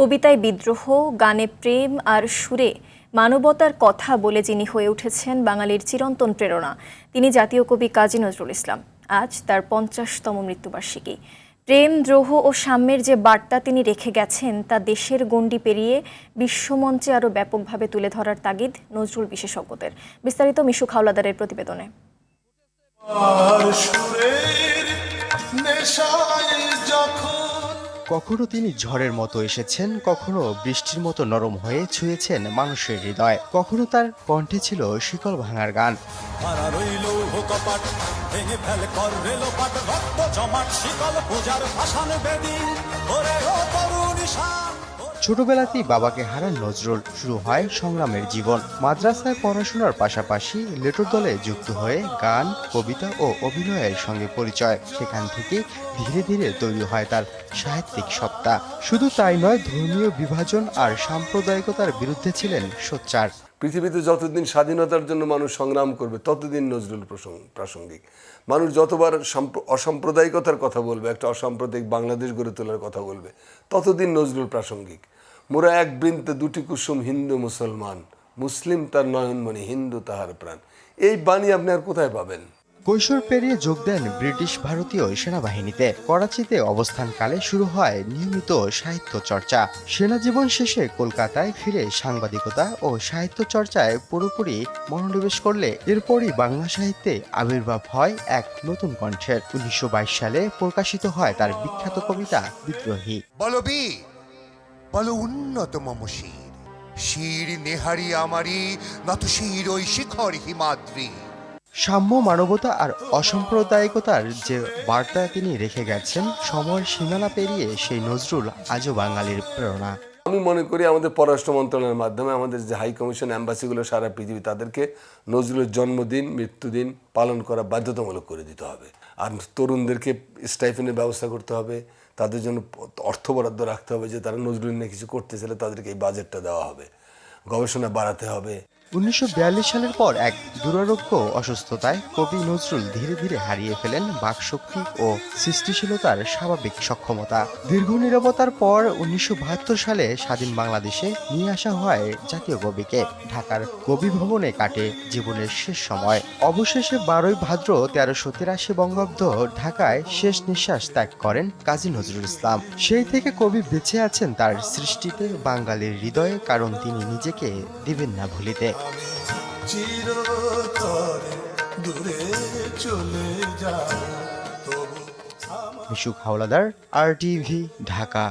কবিতায় বিদ্রোহ, গানে প্রেম আর সুরে মানবতার কথা বলে যিনি হয়ে উঠেছেন বাঙালির চিরন্তন প্রেরণা, তিনি জাতীয় কবি কাজী নজরুল ইসলাম। আজ তার ৫০তম মৃত্যুবার্ষিকী। প্রেম, দ্রোহ ও সাম্যের যে বার্তা তিনি রেখে গেছেন তা দেশের গণ্ডি পেরিয়ে বিশ্বমঞ্চে আরও ব্যাপকভাবে তুলে ধরার তাগিদ নজরুল বিশেষজ্ঞদের। বিস্তারিত মিশুক হাওলাদারের প্রতিবেদনে। কখনো তিনি ঝড়ের মতো এসেছেন, কখনো বৃষ্টির মতো নরম হয়ে ছুঁয়েছেন মানুষের হৃদয়, কখনো তার কণ্ঠে ছিল শিকল ভাঙার গান। ছোটবেলাতেই বাবাকে হারান নজরুল। শুরু হয় সংগ্রামের জীবন। মাদ্রাসায় পড়াশোনার পাশাপাশি লেটুর দলে যুক্ত হয়ে গান, কবিতা ও অভিনয়ের সঙ্গে পরিচয়। সেখান থেকে ধীরে ধীরে তৈরি হয় তার সাহিত্যিক সত্তা। শুধু তাই নয়, ধর্মীয় বিভাজন আর সাম্প্রদায়িকতার বিরুদ্ধে ছিলেন সোচ্চার। পৃথিবীতে যতদিন স্বাধীনতার জন্য মানুষ সংগ্রাম করবে ততদিন নজরুল প্রাসঙ্গিক। মানুষ যতবার অসাম্প্রদায়িকতার কথা বলবে, একটা অসাম্প্রদায়িক বাংলাদেশ গড়ে তোলার কথা বলবে, ততদিন নজরুল প্রাসঙ্গিক। মোরা এক বৃন্তে দুটি কুসুম, হিন্দু মুসলমান, মুসলিম তার নয়নমণি, হিন্দু তাহার প্রাণ। এই বাণী আপনি আর কোথায় পাবেন? কৈশোর পেরিয়ে যোগ দেন ব্রিটিশ ভারতীয় সেনাবাহিনীতে। করাচিতে অবস্থানকালে শুরু হয় নিয়মিত সাহিত্য চর্চা। সেনা জীবন শেষে কলকাতায় ফিরে সাংবাদিকতা ও সাহিত্য চর্চায় পুরোপুরি মনোনিবেশ করলে এরপরই বাংলা সাহিত্যে আবির্ভাব হয় এক নতুন কণ্ঠের। ১৯২২ সালে প্রকাশিত হয় তার বিখ্যাত কবিতা বিদ্রোহী। বলো উন্নত মম শির, শির নেহারি আমারি, নত শির ওই শিখর হিমাদ্রি। সাম্য, মানবতা আর অসাম্প্রদায়িকতার যে বার্তা তিনি রেখে গেছেন, সময়ের সীমানা পেরিয়ে সেই নজরুল আজও বাঙালির প্রেরণা। আমি মনে করি আমাদের পররাষ্ট্র মন্ত্রণালয়ের মাধ্যমে আমাদের যে হাই কমিশন, অ্যাম্বাসিগুলো সারা পৃথিবী, তাদেরকে নজরুলের জন্মদিন, মৃত্যুদিন পালন করা বাধ্যতামূলক করে দিতে হবে। আর তরুণদেরকে স্টাইফেনের ব্যবস্থা করতে হবে, তাদের জন্য অর্থ বরাদ্দ রাখতে হবে, যে তারা নজরুল নিয়ে কিছু করতে চাইলে তাদেরকে এই বাজেটটা দেওয়া হবে। গবেষণা বাড়াতে হবে। ১৯৪২ সালের পর এক দুরারোগ্য অসুস্থতায় কবি নজরুল ধীরে ধীরে হারিয়ে ফেলেন বাকশক্তি ও সৃষ্টিশীলতার স্বাভাবিক সক্ষমতা। দীর্ঘ নীরবতার পর ১৯৭২ সালে স্বাধীন বাংলাদেশে নিয়ে আসা হয় জাতীয় কবিকে। ঢাকার কবি ভবনে কাটে জীবনের শেষ সময়। অবশেষে ১২ই ভাদ্র ১৩৮৩ বঙ্গাব্দ ঢাকায় শেষ নিঃশ্বাস ত্যাগ করেন কাজী নজরুল ইসলাম। সেই থেকে কবি বেঁচে আছেন তার সৃষ্টিতে, বাঙালির হৃদয়ে, কারণ তিনি নিজেকে দিবেন না ভুলিতে। মিশুক হাওলাদার, RTV, ঢাকা।